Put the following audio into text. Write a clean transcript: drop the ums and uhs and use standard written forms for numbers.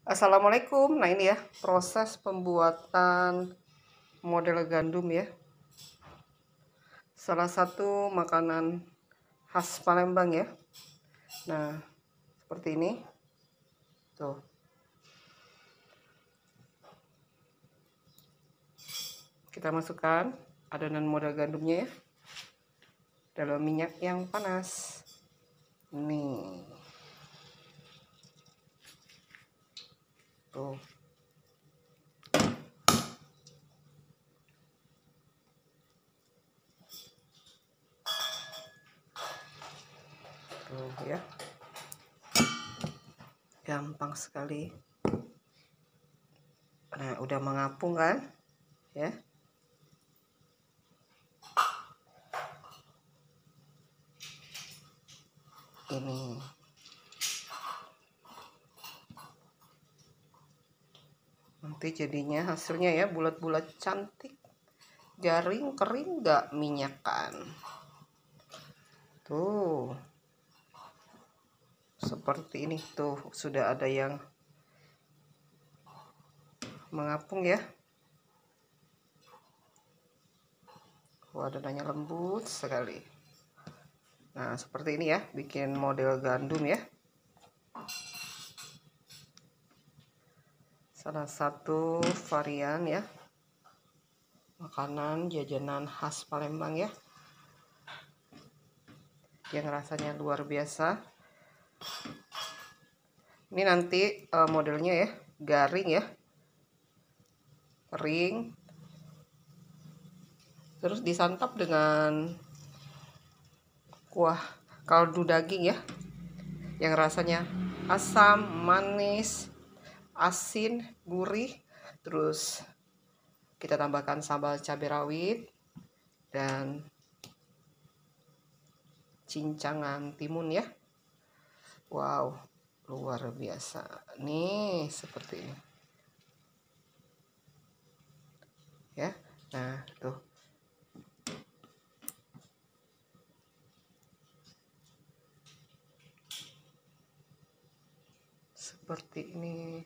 Assalamualaikum. Nah ini ya proses pembuatan model gandum ya. Salah satu makanan khas Palembang ya. Nah seperti ini. Tuh. Kita masukkan adonan model gandumnya ya dalam minyak yang panas. Nih. Tuh. Tuh ya. Gampang sekali. Nah, udah mengapung kan? Ya. Ini. Nanti jadinya hasilnya ya bulat-bulat cantik. Garing, kering, gak minyakan. Tuh. Seperti ini tuh sudah ada yang mengapung ya. Adonannya lembut sekali. Nah seperti ini ya bikin model gandum ya. Salah satu varian ya makanan jajanan khas Palembang ya, yang rasanya luar biasa. Ini nanti modelnya ya garing ya, kering, terus disantap dengan kuah kaldu daging ya, yang rasanya asam, manis, asin, gurih. Terus kita tambahkan sambal cabai rawit dan cincangan timun ya. Wow, luar biasa nih, seperti ini ya. Nah tuh seperti ini.